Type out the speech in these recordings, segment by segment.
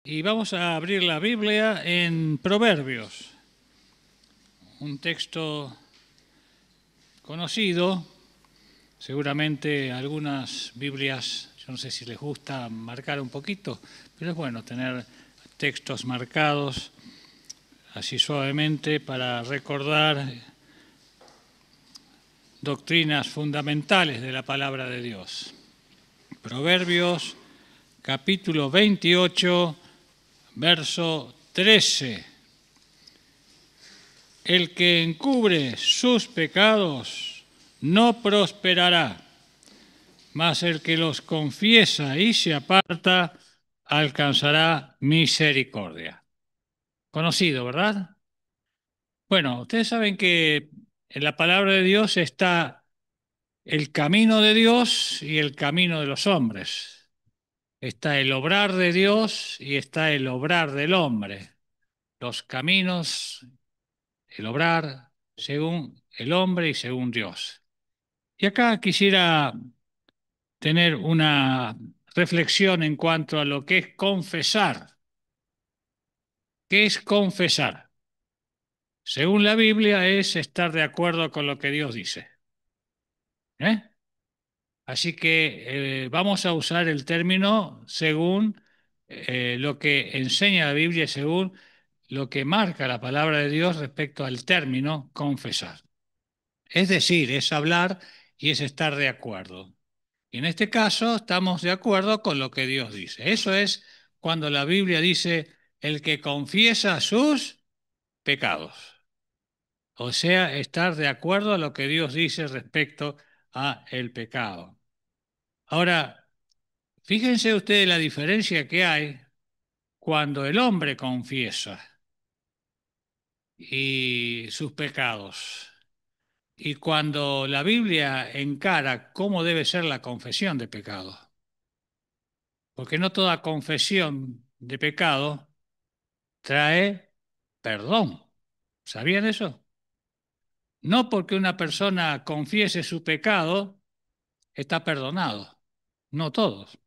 Y vamos a abrir la Biblia en Proverbios, un texto conocido, seguramente algunas Biblias, yo no sé si les gusta marcar un poquito, pero es bueno tener textos marcados así suavemente para recordar doctrinas fundamentales de la palabra de Dios. Proverbios capítulo 28, verso 13. El que encubre sus pecados no prosperará, mas el que los confiesa y se aparta alcanzará misericordia. Conocido, ¿verdad? Bueno, ustedes saben que en la palabra de Dios está el camino de Dios y el camino de los hombres. Está el obrar de Dios y está el obrar del hombre. Los caminos, el obrar según el hombre y según Dios. Y acá quisiera tener una reflexión en cuanto a lo que es confesar. ¿Qué es confesar? Según la Biblia es estar de acuerdo con lo que Dios dice. ¿Eh? Así que vamos a usar el término según lo que enseña la Biblia y según lo que marca la palabra de Dios respecto al término confesar. Es decir, es hablar y es estar de acuerdo. Y en este caso estamos de acuerdo con lo que Dios dice. Eso es cuando la Biblia dice el que confiesa sus pecados. O sea, estar de acuerdo a lo que Dios dice respecto a el pecado. Ahora, fíjense ustedes la diferencia que hay cuando el hombre confiesa y sus pecados y cuando la Biblia encara cómo debe ser la confesión de pecados. Porque no toda confesión de pecado trae perdón. ¿Sabían eso? No porque una persona confiese su pecado, está perdonado. No todos.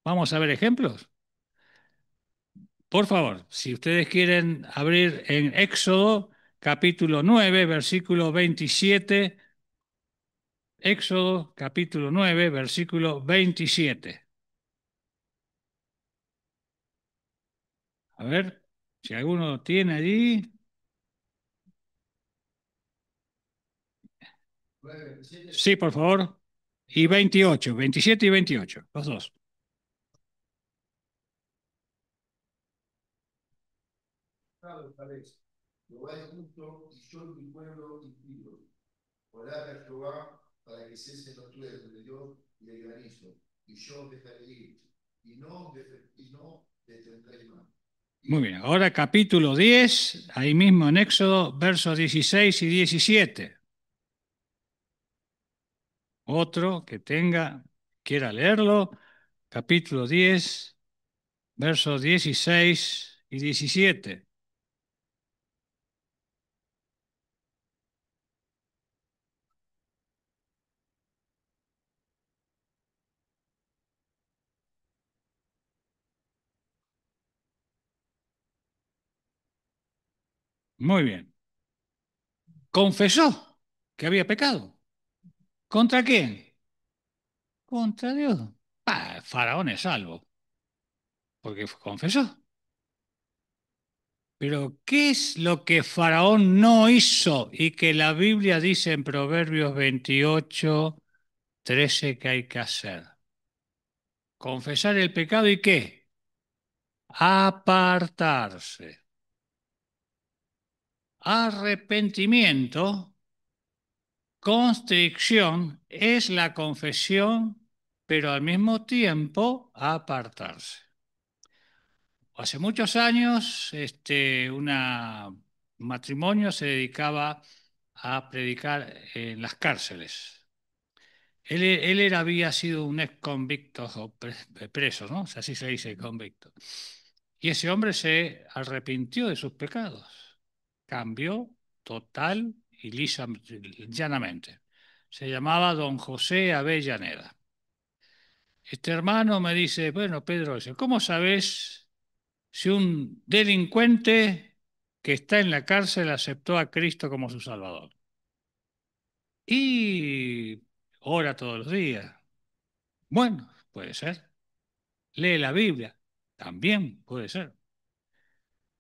Vamos a ver ejemplos. Por favor, si ustedes quieren abrir en Éxodo capítulo 9, versículo 27. Éxodo capítulo 9, versículo 27. A ver, si alguno tiene allí. Sí, por favor. Y 28, 27 y 28, los dos. Otra vez, Jehová es justo y yo mi pueblo impío. Orad a Jehová para que cesen los truenos de Dios y el granizo, y yo os dejaré ir, y no detendréis más. Muy bien, ahora capítulo 10, ahí mismo en Éxodo, versos 16 y 17. Otro que quiera leerlo, capítulo 10, versos 16 y 17. Muy bien. Confesó que había pecado. ¿Contra quién? Contra Dios. Faraón es salvo, porque confesó. Pero, ¿qué es lo que Faraón no hizo y que la Biblia dice en Proverbios 28, 13 que hay que hacer? Confesar el pecado y ¿qué? Apartarse. Arrepentimiento, constricción, es la confesión, pero al mismo tiempo apartarse. Hace muchos años, un matrimonio se dedicaba a predicar en las cárceles. Él había sido un ex convicto o preso, ¿no? O sea, así se dice convicto. Y ese hombre se arrepintió de sus pecados. Cambió total y llanamente. Se llamaba don José Avellaneda. Este hermano me dice, bueno, Pedro, dice, ¿cómo sabes si un delincuente que está en la cárcel aceptó a Cristo como su Salvador? Y ora todos los días. Bueno, puede ser. Lee la Biblia. También puede ser.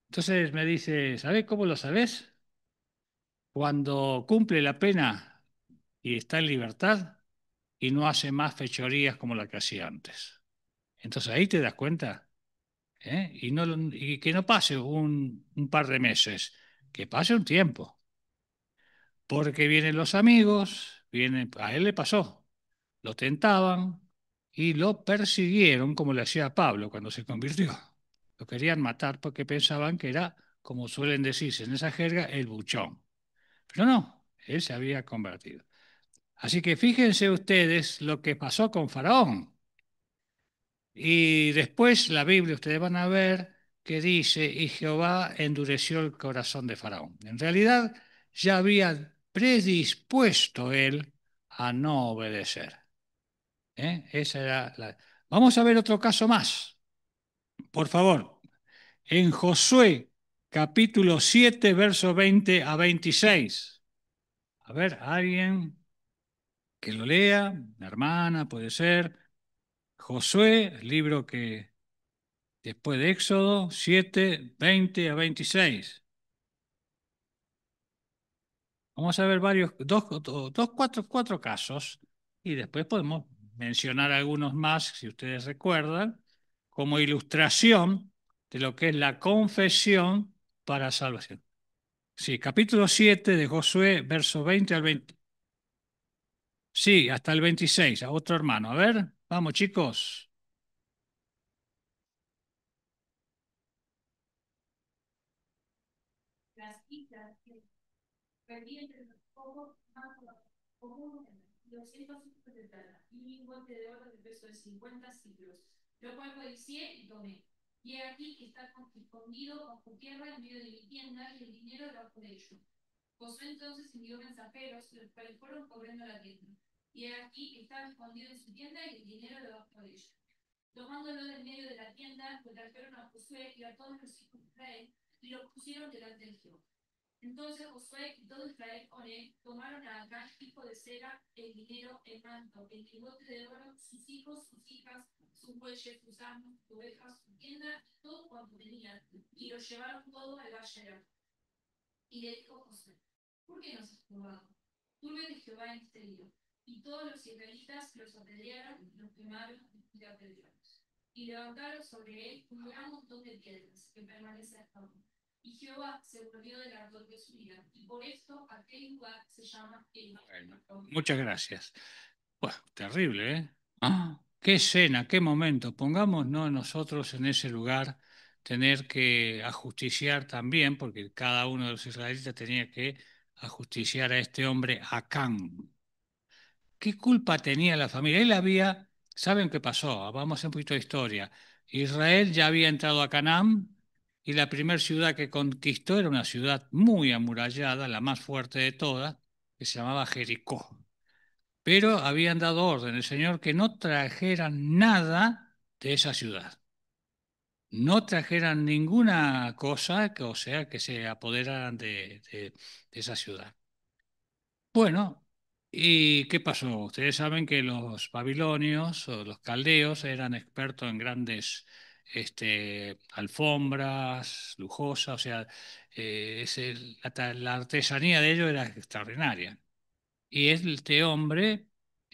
Entonces me dice, ¿sabés cómo lo sabés? Cuando cumple la pena y está en libertad y no hace más fechorías como la que hacía antes. Entonces ahí te das cuenta, ¿eh? Y que no pase un par de meses, que pase un tiempo, porque vienen los amigos, a él le pasó, lo tentaban y lo persiguieron como le hacía a Pablo cuando se convirtió. Lo querían matar porque pensaban que era, como suelen decirse en esa jerga, el buchón. Pero no, él se había convertido. Así que fíjense ustedes lo que pasó con Faraón. Y después la Biblia, ustedes van a ver que dice, y Jehová endureció el corazón de Faraón. En realidad ya había predispuesto él a no obedecer. ¿Eh? Esa era Vamos a ver otro caso más, por favor. En Josué, capítulo 7, verso 20 a 26. A ver, alguien que lo lea, una hermana puede ser. Josué, libro que después de Éxodo 7, 20 a 26. Vamos a ver cuatro casos y después podemos mencionar algunos más, si ustedes recuerdan, como ilustración de lo que es la confesión para salvación. Sí, capítulo 7 de Josué, verso 20 al 20. Sí, hasta el 26, a otro hermano. A ver, vamos chicos. Las islas que pendientes los pocos más común 200 ciclos de plata y un lingote de oro de peso de 50 ciclos, lo cual codicié y tomé. Y he aquí que está escondido bajo tierra en medio de mi tienda y el dinero debajo de ello. Josué entonces envió mensajeros, los cuales fueron corriendo a la tienda. Y he aquí que estaba escondido en su tienda y el dinero debajo de ella. Tomándolo del medio de la tienda, lo trajeron a Josué y a todos los hijos de Israel y lo pusieron delante de Jehová. Entonces Josué y todo Israel con él tomaron a Acán, hijo de Sera, el dinero, el manto, el lingote de oro, sus hijos, sus hijas, sus bueyes, sus asnos, sus ovejas, su tienda y todo cuanto tenían, y lo llevaron todo al valle de Acán. Y le dijo Josué, ¿por qué nos has robado? Tuve de Jehová en este día. Y todos los israelitas los apedrearon, los quemaron y los apedrearon. Y levantaron sobre él un gran montón de piedras que permanece hasta hoy. Y Jehová se volvió del ardor de su ira, y por esto aquel lugar se llama El. Bueno, muchas gracias. Bueno, terrible, ¿eh? Qué escena, qué momento. Pongámonos nosotros en ese lugar, tener que ajusticiar también, porque cada uno de los israelitas tenía que ajusticiar a este hombre Acán. ¿Qué culpa tenía la familia? ¿Saben qué pasó? Vamos a hacer un poquito de historia. Israel ya había entrado a Canaán y la primera ciudad que conquistó era una ciudad muy amurallada, la más fuerte de todas, que se llamaba Jericó. Pero habían dado orden el Señor que no trajeran nada de esa ciudad. No trajeran ninguna cosa, o sea, que se apoderaran de esa ciudad. Bueno, ¿y qué pasó? Ustedes saben que los babilonios o los caldeos eran expertos en grandes alfombras lujosas, o sea, la artesanía de ellos era extraordinaria. Y este hombre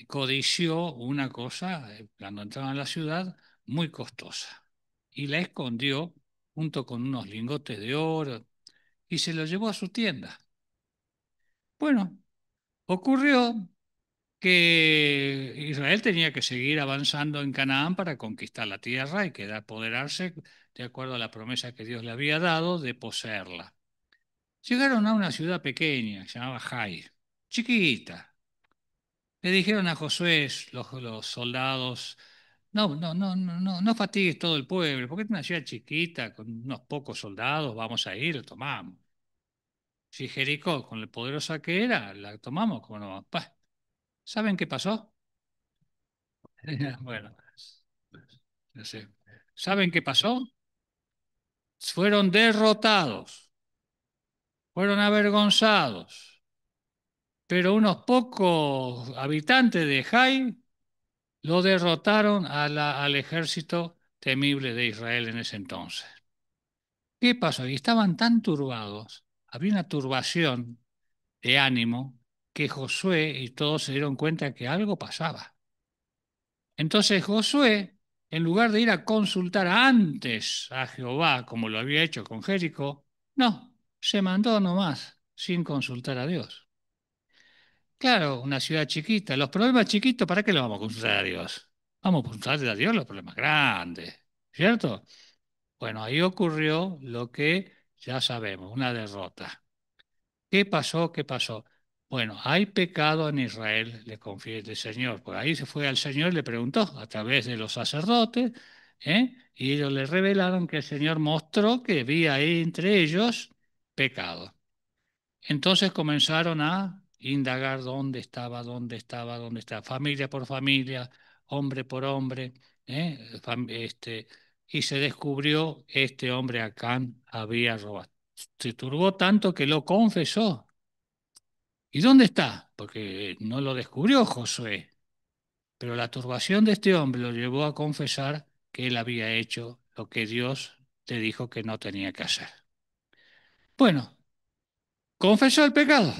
codició una cosa, cuando entraba en la ciudad, muy costosa. Y la escondió junto con unos lingotes de oro y se lo llevó a su tienda. Bueno, ocurrió que Israel tenía que seguir avanzando en Canaán para conquistar la tierra y quedar apoderarse, de acuerdo a la promesa que Dios le había dado, de poseerla. Llegaron a una ciudad pequeña, que se llamaba Jai, chiquita. Le dijeron a Josué, los soldados, no fatigues todo el pueblo, porque es una ciudad chiquita, con unos pocos soldados, vamos a ir, lo tomamos. Si Jericó, con lo poderosa que era, la tomamos, como no. Bah, ¿saben qué pasó? Bueno, no sé. ¿Saben qué pasó? fueron derrotados, fueron avergonzados, pero unos pocos habitantes de Jai lo derrotaron al ejército temible de Israel en ese entonces. ¿Qué pasó? Y estaban tan turbados, había una turbación de ánimo que Josué y todos se dieron cuenta que algo pasaba. Entonces Josué, en lugar de ir a consultar antes a Jehová, como lo había hecho con Jericó, no, se mandó nomás, sin consultar a Dios. Claro, una ciudad chiquita, los problemas chiquitos, ¿para qué los vamos a consultar a Dios? Vamos a consultarle a Dios los problemas grandes, ¿cierto? Bueno, ahí ocurrió lo que ya sabemos, una derrota. ¿Qué pasó? ¿Qué pasó? Bueno, hay pecado en Israel, le confiesa el Señor. Por ahí se fue al Señor y le preguntó a través de los sacerdotes, y ellos le revelaron que el Señor mostró que había ahí entre ellos pecado. Entonces comenzaron a indagar dónde estaba, familia por familia, hombre por hombre, y se descubrió este hombre Acán había robado. Se turbó tanto que lo confesó. ¿Y dónde está? Porque no lo descubrió Josué, pero la turbación de este hombre lo llevó a confesar que él había hecho lo que Dios le dijo que no tenía que hacer. Bueno, confesó el pecado.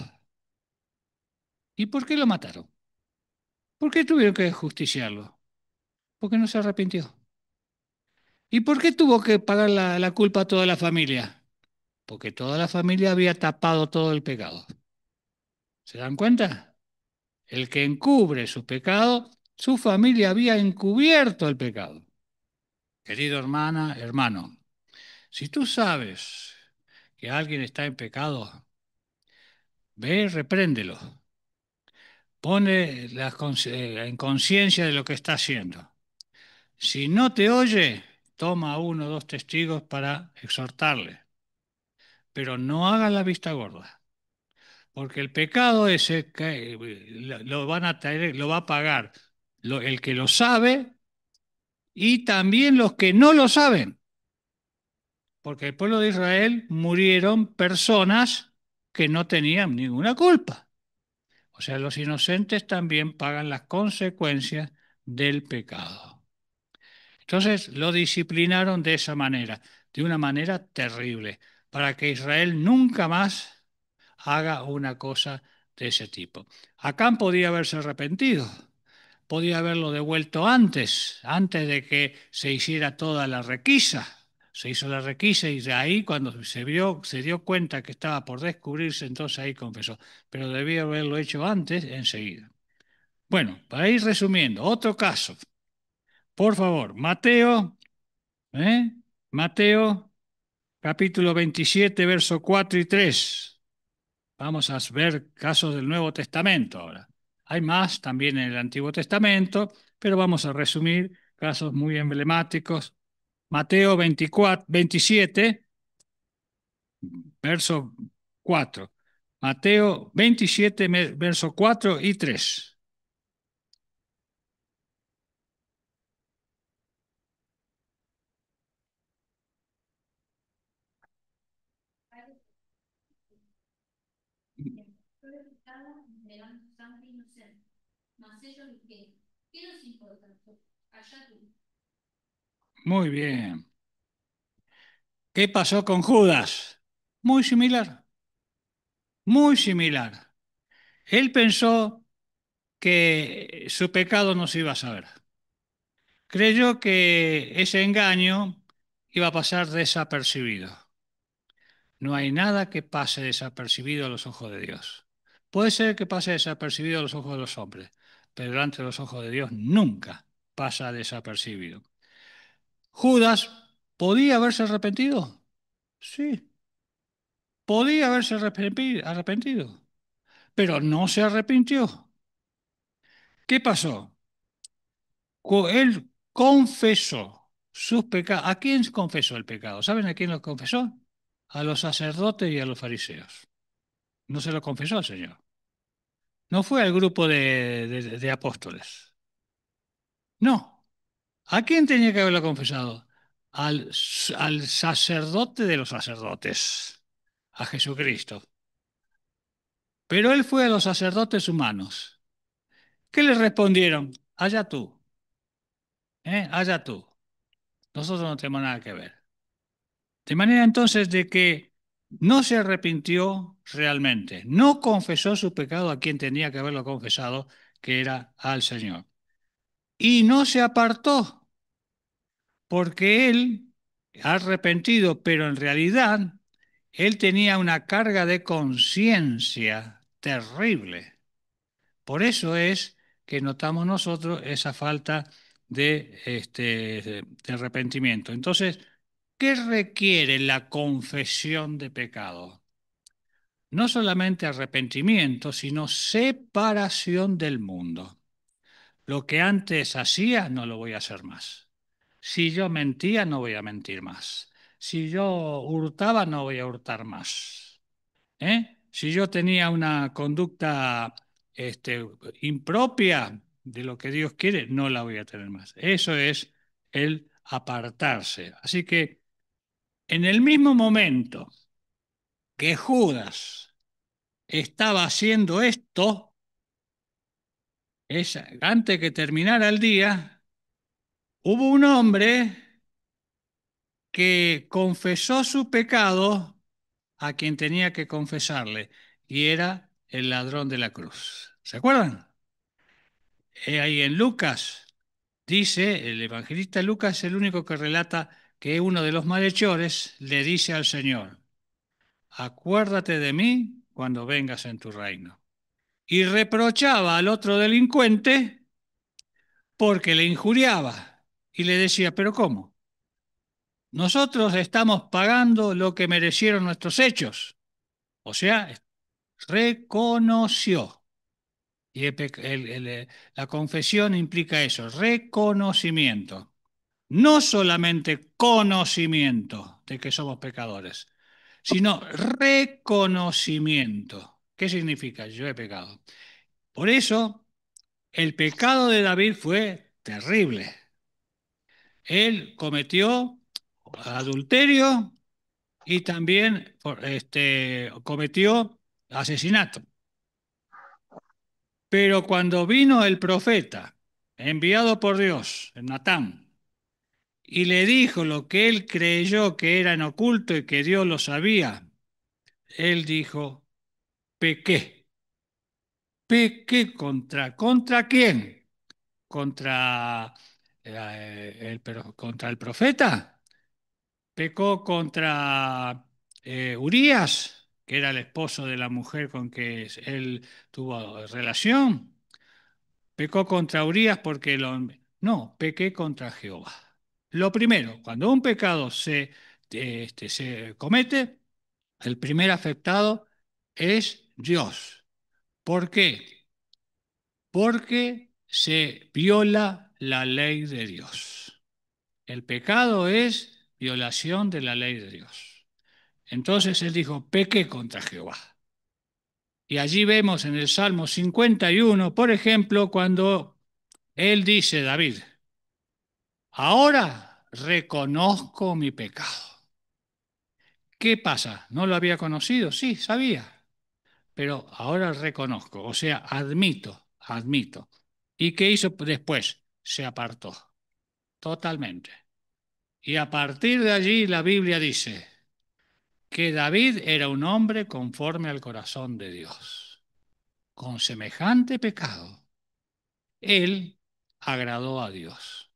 ¿Y por qué lo mataron? ¿Por qué tuvieron que justiciarlo? Porque no se arrepintió. ¿Y por qué tuvo que pagar la culpa a toda la familia? Porque toda la familia había tapado todo el pecado. ¿Se dan cuenta? El que encubre su pecado, su familia había encubierto el pecado. Querido hermana, hermano, si tú sabes que alguien está en pecado, ve, repréndelo. Pone en conciencia de lo que está haciendo. Si no te oye, toma uno o dos testigos para exhortarle, pero no haga la vista gorda, porque el pecado ese lo van a traer, lo va a pagar el que lo sabe y también los que no lo saben, porque el pueblo de Israel murieron personas que no tenían ninguna culpa. O sea, los inocentes también pagan las consecuencias del pecado. Entonces lo disciplinaron de esa manera, de una manera terrible, para que Israel nunca más haga una cosa de ese tipo. Acán podía haberse arrepentido, podía haberlo devuelto antes de que se hiciera toda la requisa. Se hizo la requisa y de ahí cuando se dio cuenta que estaba por descubrirse, entonces ahí confesó. Pero debía haberlo hecho antes, enseguida. Bueno, para ir resumiendo, otro caso. Por favor, Mateo, ¿eh? Mateo, capítulo 27, verso 4 y 3. Vamos a ver casos del Nuevo Testamento ahora. Hay más también en el Antiguo Testamento, pero vamos a resumir casos muy emblemáticos. Mateo 24, 27, verso 4. Mateo 27, verso 4 y 3. Sangre inocente, mas ellos dijeron, ¿qué nos importa? Allá tú. Muy bien. ¿Qué pasó con Judas? Muy similar, muy similar. Él pensó que su pecado no se iba a saber. Creyó que ese engaño iba a pasar desapercibido. No hay nada que pase desapercibido a los ojos de Dios. Puede ser que pase desapercibido a los ojos de los hombres, pero delante de los ojos de Dios nunca pasa desapercibido. ¿Judas podía haberse arrepentido? Sí, podía haberse arrepentido, pero no se arrepintió. ¿Qué pasó? Él confesó sus pecados. ¿A quién confesó el pecado? ¿Saben a quién lo confesó? A los sacerdotes y a los fariseos. No se lo confesó al Señor. No fue al grupo de apóstoles. No. ¿A quién tenía que haberlo confesado? al sacerdote de los sacerdotes, a Jesucristo. Pero él fue a los sacerdotes humanos. ¿Qué le respondieron? Allá tú, allá tú. Nosotros no tenemos nada que ver. De manera entonces de que no se arrepintió realmente, no confesó su pecado a quien tenía que haberlo confesado, que era al Señor. Y no se apartó, porque él, arrepentido, pero en realidad, él tenía una carga de conciencia terrible. Por eso es que notamos nosotros esa falta de arrepentimiento. Entonces, ¿qué requiere la confesión de pecado? No solamente arrepentimiento, sino separación del mundo. Lo que antes hacía, no lo voy a hacer más. Si yo mentía, no voy a mentir más. Si yo hurtaba, no voy a hurtar más. Si yo tenía una conducta impropia de lo que Dios quiere, no la voy a tener más. Eso es el apartarse. Así que en el mismo momento que Judas estaba haciendo esto, antes que terminara el día, hubo un hombre que confesó su pecado a quien tenía que confesarle, y era el ladrón de la cruz. ¿Se acuerdan? Ahí en Lucas dice, el evangelista Lucas es el único que relata que uno de los malhechores le dice al Señor: acuérdate de mí cuando vengas en tu reino. Y reprochaba al otro delincuente porque le injuriaba y le decía: ¿pero cómo? Nosotros estamos pagando lo que merecieron nuestros hechos. O sea, reconoció. Y la confesión implica eso, reconocimiento. No solamente conocimiento de que somos pecadores, sino reconocimiento. ¿Qué significa? Yo he pecado. Por eso, el pecado de David fue terrible. Él cometió adulterio y también cometió asesinato. Pero cuando vino el profeta, enviado por Dios, Natán, y le dijo lo que él creyó que era en oculto y que Dios lo sabía, él dijo: pequé. ¿Pequé contra quién? ¿Contra el profeta? Pecó contra Urías, que era el esposo de la mujer con que él tuvo relación. Pecó contra Urías porque No, pequé contra Jehová. Lo primero, cuando un pecado se comete, el primer afectado es Dios. ¿Por qué? Porque se viola la ley de Dios. El pecado es violación de la ley de Dios. Entonces él dijo: pequé contra Jehová. Y allí vemos en el Salmo 51, por ejemplo, cuando él dice, David: ahora reconozco mi pecado. ¿Qué pasa? ¿No lo había conocido? Sí, sabía, pero ahora reconozco, o sea, admito. ¿Y qué hizo después? Se apartó totalmente. Y a partir de allí la Biblia dice que David era un hombre conforme al corazón de Dios. Con semejante pecado, él agradó a Dios.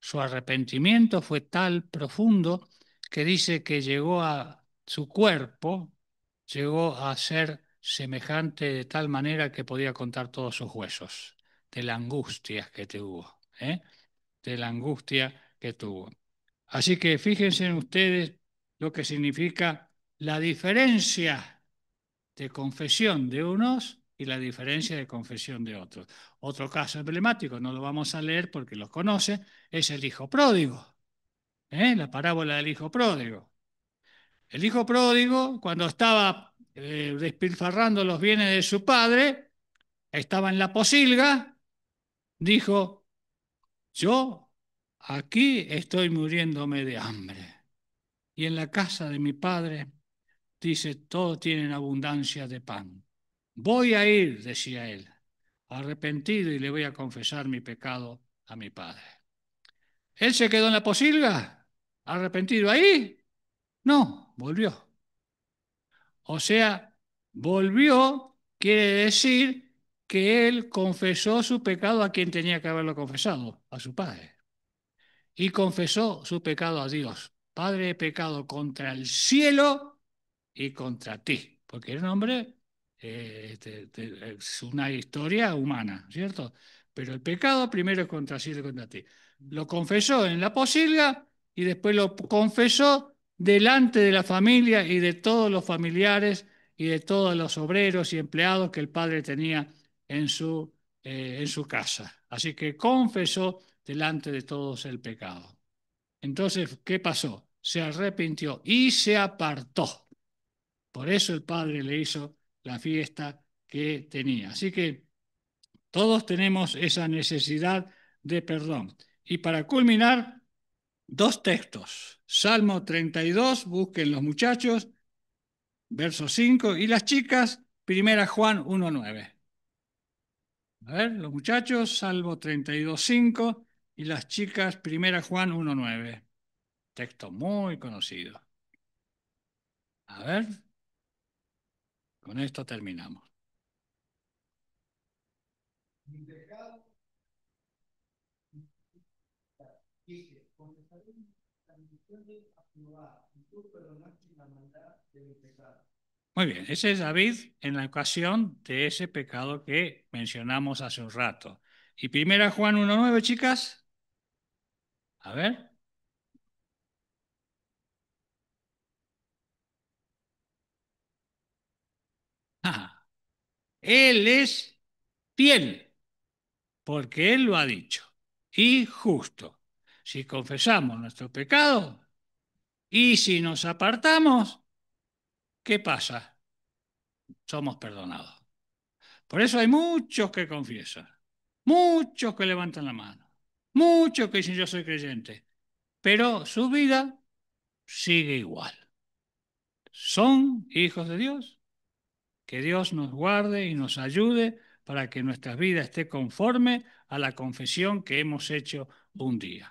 Su arrepentimiento fue tal profundo que dice que llegó a su cuerpo, llegó a ser semejante de tal manera que podía contar todos sus huesos, de la angustia que tuvo, de la angustia que tuvo. Así que fíjense en ustedes lo que significa la diferencia de confesión de unos y la diferencia de confesión de otros. Otro caso emblemático, no lo vamos a leer porque los conoce, es el hijo pródigo, la parábola del hijo pródigo. El hijo pródigo, cuando estaba despilfarrando los bienes de su padre, estaba en la posilga, dijo: yo aquí estoy muriéndome de hambre. Y en la casa de mi padre, dice, todos tienen abundancia de pan. Voy a ir, decía él, arrepentido, y le voy a confesar mi pecado a mi padre. ¿Él se quedó en la posilga? ¿Arrepentido ahí? No, volvió. O sea, volvió quiere decir que él confesó su pecado a quien tenía que haberlo confesado, a su padre. Y confesó su pecado a Dios. Padre, he pecado contra el cielo y contra ti. Porque era un hombre, es una historia humana, ¿cierto? Pero el pecado primero es contra el cielo y contra ti. Lo confesó en la posilga y después lo confesó delante de la familia y de todos los familiares y de todos los obreros y empleados que el padre tenía en su casa. Así que confesó delante de todos el pecado. Entonces, ¿qué pasó? Se arrepintió y se apartó. Por eso el padre le hizo la fiesta que tenía. Así que todos tenemos esa necesidad de perdón. Y para culminar, dos textos. Salmo 32, busquen los muchachos, verso 5, y las chicas, 1 Juan 1:9. A ver, los muchachos, Salmo 32:5, y las chicas, 1 Juan 1:9. Texto muy conocido. A ver, con esto terminamos. Mi pecado, dije, confesaré la bendición de Jehová, y tú perdonaste la maldad de mi pecado. Muy bien, ese es David en la ocasión de ese pecado que mencionamos hace un rato. Y 1 Juan 1:9, chicas. A ver. Ah, él es fiel, porque Él lo ha dicho, y justo. Si confesamos nuestro pecado y si nos apartamos, ¿qué pasa? Somos perdonados. Por eso hay muchos que confiesan, muchos que levantan la mano, muchos que dicen yo soy creyente, pero su vida sigue igual. ¿Son hijos de Dios? Que Dios nos guarde y nos ayude para que nuestra vida esté conforme a la confesión que hemos hecho un día.